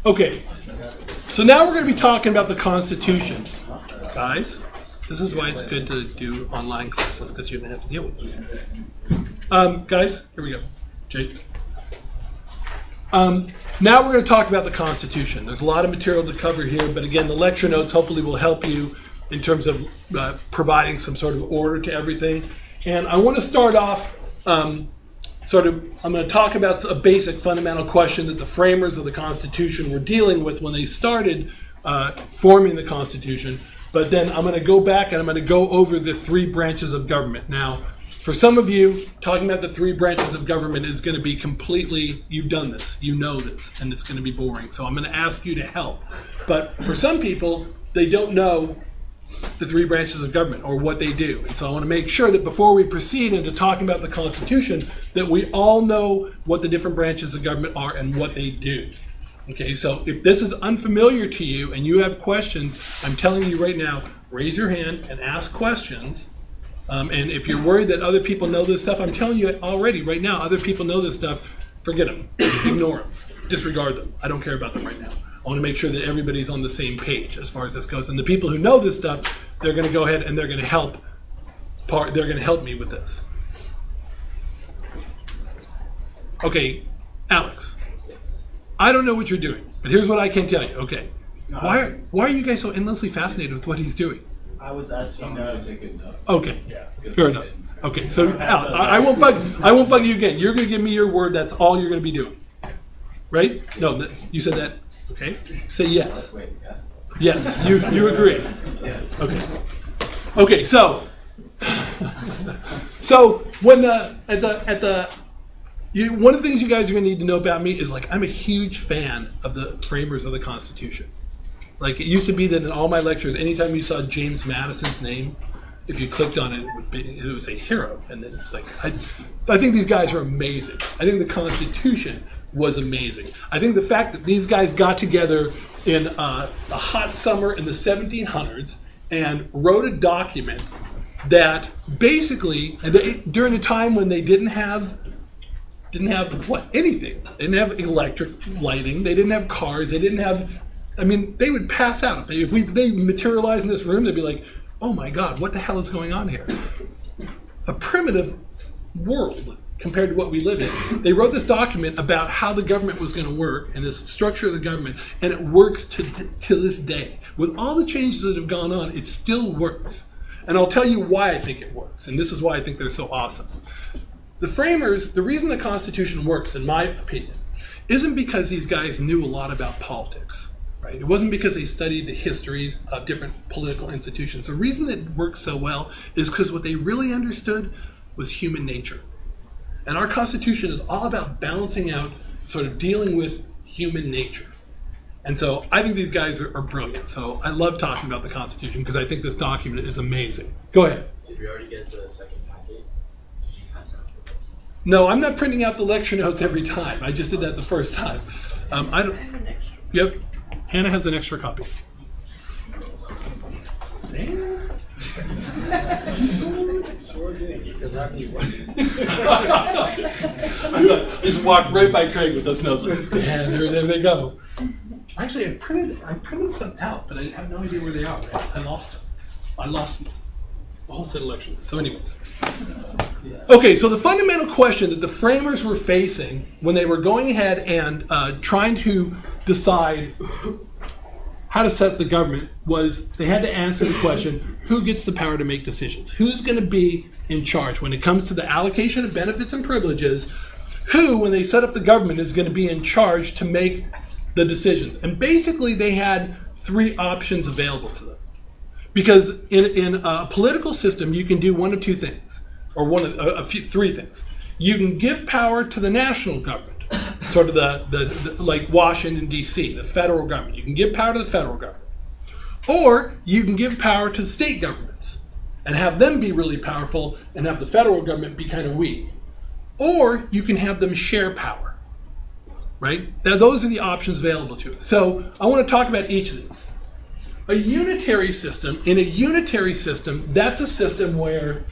Okay, so now we're going to be talking about the Constitution. Guys, this is why it's good to do online classes, because you don't have to deal with this. Guys, here we go. Jake. Now we're going to talk about the Constitution. There's a lot of material to cover here, but again, the lecture notes hopefully will help you in terms of providing some sort of order to everything. And I want to start off I'm going to talk about a basic fundamental question that the framers of the Constitution were dealing with when they started forming the Constitution. But then I'm going to go back and I'm going to go over the three branches of government. Now, for some of you, talking about the three branches of government is going to be completely, you've done this, you know this, and it's going to be boring. So I'm going to ask you to help. But for some people, they don't know the three branches of government or what they do. And so I want to make sure that before we proceed into talking about the Constitution, that we all know what the different branches of government are and what they do. Okay, so if this is unfamiliar to you and you have questions, I'm telling you right now, raise your hand and ask questions. And if you're worried that other people know this stuff, I'm telling you already, right now, other people know this stuff, forget them, ignore them, disregard them. I don't care about them right now. I want to make sure that everybody's on the same page as far as this goes. And the people who know this stuff, they're going to go ahead and they're going to help. They're going to help me with this. Okay, Alex. I don't know what you're doing, but here's what I can tell you. Okay, why are you guys so endlessly fascinated with what he's doing? I was asking. Taking notes. Okay, yeah, fair enough. Okay, so Alex, I won't bug you again. You're going to give me your word. That's all you're going to be doing, right? No, you said that. Okay, say yes. Yes, you agree. Okay. Okay, so when one of the things you guys are going to need to know about me is, like, I'm a huge fan of the framers of the Constitution. Like, it used to be that in all my lectures, anytime you saw James Madison's name, if you clicked on it, it would say hero. And then it's like, I think these guys are amazing. I think the Constitution was amazing. I think the fact that these guys got together in a hot summer in the 1700s and wrote a document that basically, during a time when they didn't have anything. They didn't have electric lighting. They didn't have cars. They didn't have, I mean, they would pass out. If they materialized in this room, they'd be like, oh my God, what the hell is going on here? A primitive world compared to what we live in. They wrote this document about how the government was going to work and this structure of the government, and it works to this day. With all the changes that have gone on, it still works. And I'll tell you why I think it works, and this is why I think they're so awesome. The framers, the reason the Constitution works, in my opinion, isn't because these guys knew a lot about politics, right? It wasn't because they studied the histories of different political institutions. The reason it works so well is because what they really understood was human nature. And our Constitution is all about balancing out, sort of dealing with human nature. And so I think these guys are brilliant. So I love talking about the Constitution because I think this document is amazing. Go ahead. Did we already get to the second packet? Did you pass out? No, I'm not printing out the lecture notes every time. I just did that the first time. I don't. Yep. Hannah has an extra copy. Just walked right by Craig with those notes. Like, yeah, there they go. Actually, I printed some out, but I have no idea where they are. I lost them. I lost the whole set of lecture notes. So anyways. Okay, so the fundamental question that the framers were facing when they were going ahead and trying to decide how to set up the government was they had to answer the question, who gets the power to make decisions? Who's going to be in charge when it comes to the allocation of benefits and privileges? Who, when they set up the government, is going to be in charge to make the decisions? And basically they had three options available to them. Because in a political system, you can do one of two things, or three things. You can give power to the national government, sort of the like Washington, D.C., the federal government. You can give power to the federal government. Or you can give power to the state governments and have them be really powerful and have the federal government be kind of weak. Or you can have them share power, right? Now, those are the options available to us. So I want to talk about each of these. A unitary system, in a unitary system, that's a system where,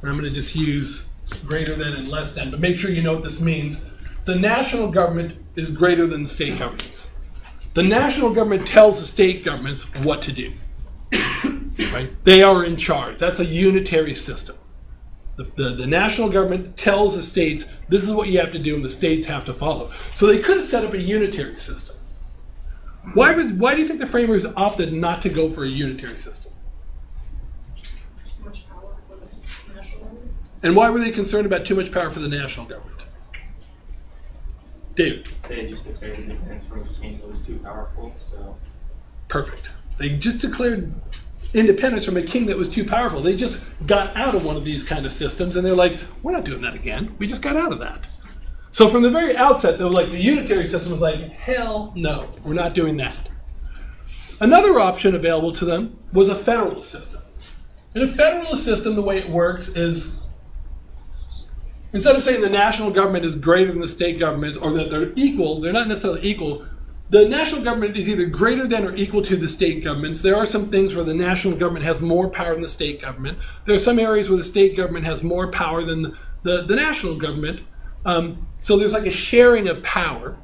and I'm going to just use greater than and less than, but make sure you know what this means. The national government is greater than the state governments. The national government tells the state governments what to do. Right? They are in charge. That's a unitary system. The national government tells the states, this is what you have to do, and the states have to follow. So they could have set up a unitary system. Why do you think the framers opted not to go for a unitary system? Too much power for the national government. And why were they concerned about too much power for the national government? David? They had just declared independence from the king that was too powerful, so. Perfect. They just declared independence from a king that was too powerful. They just got out of one of these kind of systems, and they're like, we're not doing that again. We just got out of that. So from the very outset, they were like, the unitary system was like, hell no, we're not doing that. Another option available to them was a federalist system. In a federalist system, the way it works is, instead of saying the national government is greater than the state governments, or that they're equal, they're not necessarily equal. The national government is either greater than or equal to the state governments. There are some things where the national government has more power than the state government. There are some areas where the state government has more power than the national government. So there's like a sharing of power.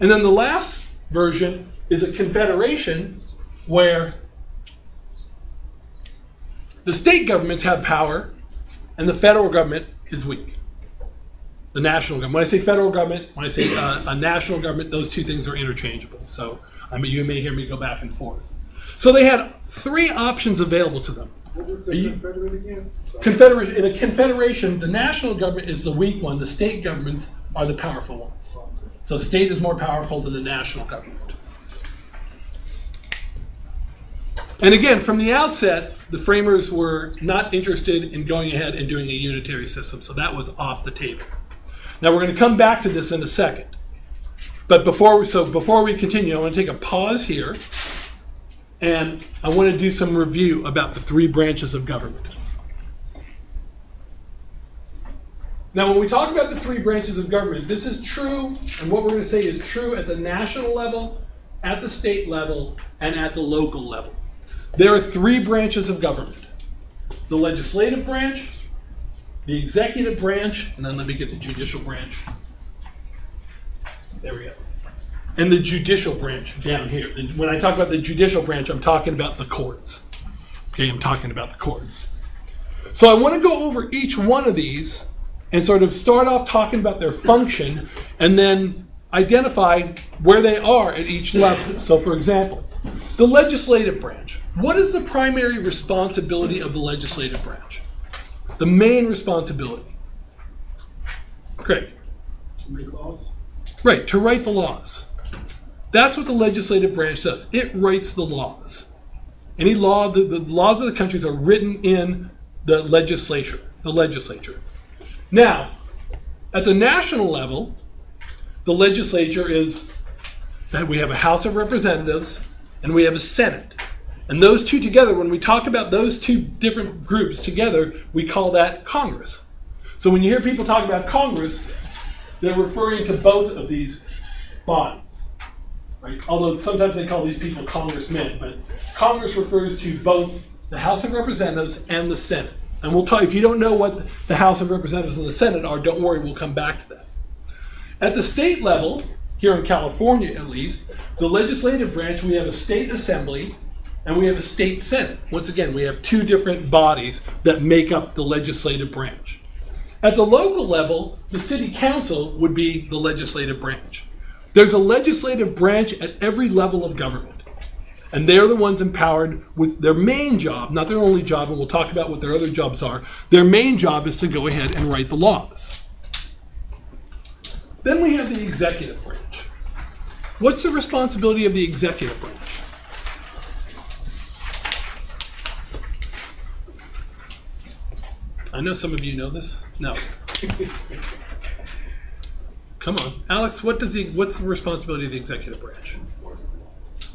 And then the last version is a confederation where the state governments have power and the federal government is weak. The national government. When I say federal government, when I say a national government, those two things are interchangeable. So you may hear me go back and forth. So they had three options available to them. What was the Confederate again? In a confederation, the national government is the weak one. The state governments are the powerful ones. So state is more powerful than the national government. And again, from the outset, the framers were not interested in going ahead and doing a unitary system. So that was off the table. Now we're going to come back to this in a second. But before we continue, I want to take a pause here. And I want to do some review about the three branches of government. Now, when we talk about the three branches of government, this is true, and what we're going to say is true at the national level, at the state level, and at the local level. There are three branches of government. The legislative branch, the executive branch, and then let me get the judicial branch. There we go. And the judicial branch down here. And when I talk about the judicial branch, I'm talking about the courts. Okay, I'm talking about the courts. So I want to go over each one of these and sort of start off talking about their function and then identify where they are at each level. So for example, the legislative branch. What is the primary responsibility of the legislative branch? The main responsibility. Great. To make laws? Right, to write the laws. That's what the legislative branch does. It writes the laws. Any law, the laws of the countries are written in the legislature. Now, at the national level, the legislature is that we have a House of Representatives and we have a Senate. And those two together, when we talk about those two different groups together, we call that Congress. So when you hear people talk about Congress, they're referring to both of these bodies. Right? Although sometimes they call these people congressmen, but Congress refers to both the House of Representatives and the Senate. And we'll talk, if you don't know what the House of Representatives and the Senate are, don't worry, we'll come back to that. At the state level, here in California at least, the legislative branch, we have a state assembly and we have a state senate. Once again, we have two different bodies that make up the legislative branch. At the local level, the city council would be the legislative branch. There's a legislative branch at every level of government. And they're the ones empowered with their main job, not their only job, and we'll talk about what their other jobs are. Their main job is to go ahead and write the laws. Then we have the executive branch. What's the responsibility of the executive branch? I know some of you know this. No. Come on. Alex, what's the responsibility of the executive branch?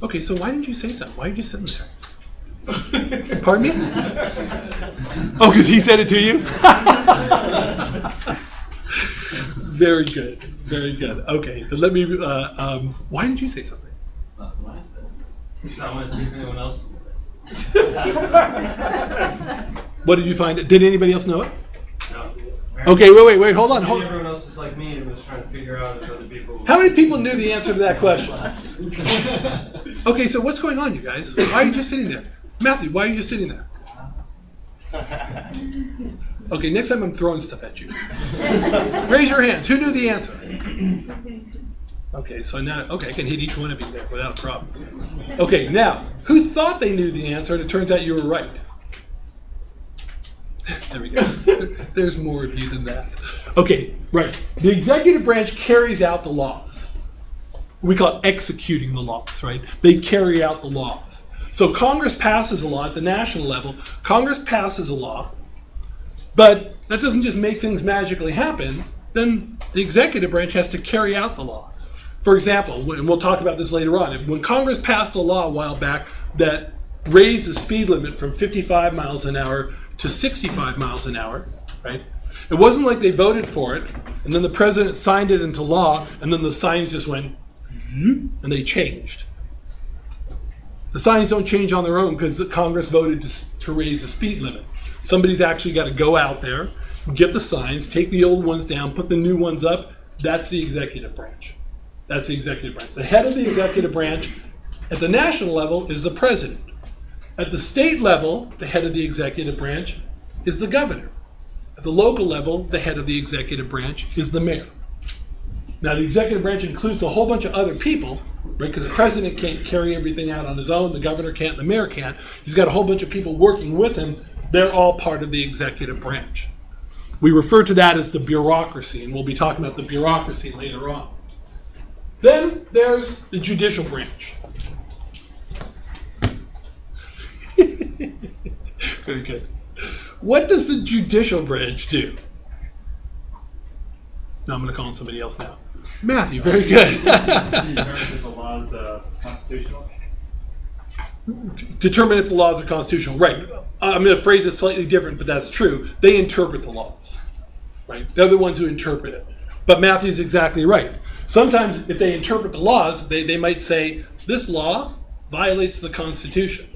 Okay, so why didn't you say something? Why are you just sitting there? Pardon me? Oh, because he said it to you? Very good. Very good. Okay, then let me, why didn't you say something? That's what I said. I want to see if anyone else knew it. What did you find? Did anybody else know it? No. Okay, wait, hold on. Everyone else is like me and was trying to figure out if other people How many people knew the answer to that question? Okay, so what's going on, you guys? Why are you just sitting there? Matthew, why are you just sitting there? Okay, next time I'm throwing stuff at you. Raise your hands. Who knew the answer? Okay, so now, okay, I can hit each one of you there without a problem. Okay, now, who thought they knew the answer and it turns out you were right? There we go. There's more of you than that. Okay, right. The executive branch carries out the laws. We call it executing the laws, right? They carry out the laws. So Congress passes a law at the national level. Congress passes a law, but that doesn't just make things magically happen. Then the executive branch has to carry out the law. For example, and we'll talk about this later on, when Congress passed a law a while back that raised the speed limit from 55 miles an hour to 65 miles an hour, right? It wasn't like they voted for it, and then the president signed it into law, and then the signs just went, and they changed. The signs don't change on their own because the Congress voted to raise the speed limit. Somebody's actually got to go out there, get the signs, take the old ones down, put the new ones up. That's the executive branch. That's the executive branch. The head of the executive branch at the national level is the president. At the state level, the head of the executive branch is the governor. At the local level, the head of the executive branch is the mayor. Now, the executive branch includes a whole bunch of other people, right? Because the president can't carry everything out on his own, the governor can't, the mayor can't. He's got a whole bunch of people working with him. They're all part of the executive branch. We refer to that as the bureaucracy, and we'll be talking about the bureaucracy later on. Then there's the judicial branch. Very good. What does the judicial branch do? Now I'm going to call on somebody else now. Matthew, very good. Determine if the law is constitutional. Determine if the laws are constitutional. Right. I'm going to phrase it slightly different, but that's true. They interpret the laws. Right. They're the ones who interpret it. But Matthew's exactly right. Sometimes if they interpret the laws, they might say, this law violates the Constitution.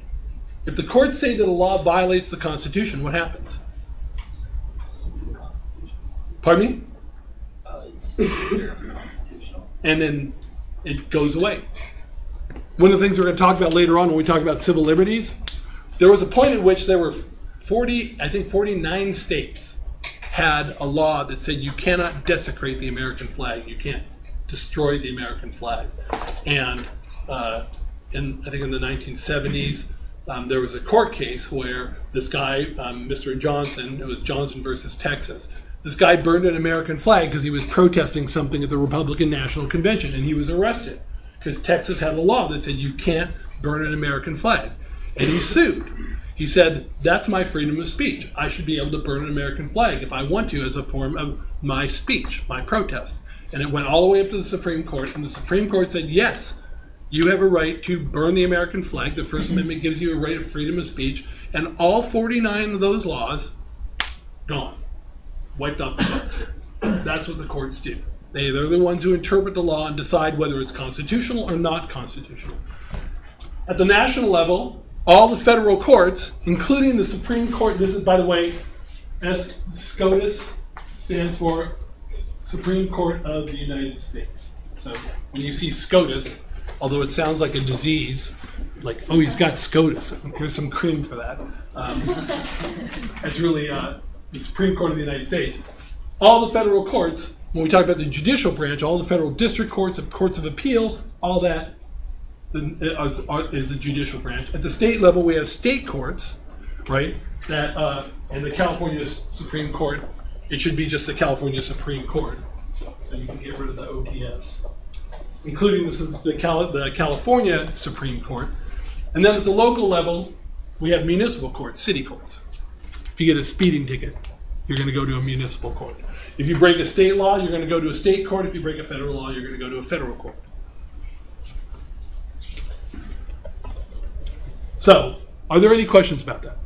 If the courts say that a law violates the Constitution, what happens? Pardon me? It's considered unconstitutional. And then it goes away. One of the things we're going to talk about later on when we talk about civil liberties, there was a point at which there were 49 states had a law that said you cannot desecrate the American flag. You can't destroy the American flag. And I think in the 1970s, there was a court case where this guy, Mr. Johnson, it was Johnson versus Texas, this guy burned an American flag because he was protesting something at the Republican National Convention, and he was arrested because Texas had a law that said you can't burn an American flag. And he sued. He said, that's my freedom of speech. I should be able to burn an American flag if I want to as a form of my speech, my protest. And it went all the way up to the Supreme Court, and the Supreme Court said, yes, you have a right to burn the American flag. The First Amendment gives you a right of freedom of speech. And all 49 of those laws, gone. Wiped off the books. That's what the courts do. They're the ones who interpret the law and decide whether it's constitutional or not constitutional. At the national level, all the federal courts, including the Supreme Court, this is, by the way, SCOTUS stands for Supreme Court of the United States. So when you see SCOTUS, although it sounds like a disease, like, oh, he's got SCOTUS, here's some cream for that. It's really the Supreme Court of the United States. All the federal courts, when we talk about the judicial branch, all the federal district courts, courts of appeal, all that is the judicial branch. At the state level, we have state courts, right? That and the California Supreme Court, it should be just the California Supreme Court. So you can get rid of the OPS, including the California Supreme Court. And then at the local level, we have municipal courts, city courts. If you get a speeding ticket, you're going to go to a municipal court. If you break a state law, you're going to go to a state court. If you break a federal law, you're going to go to a federal court. So, are there any questions about that?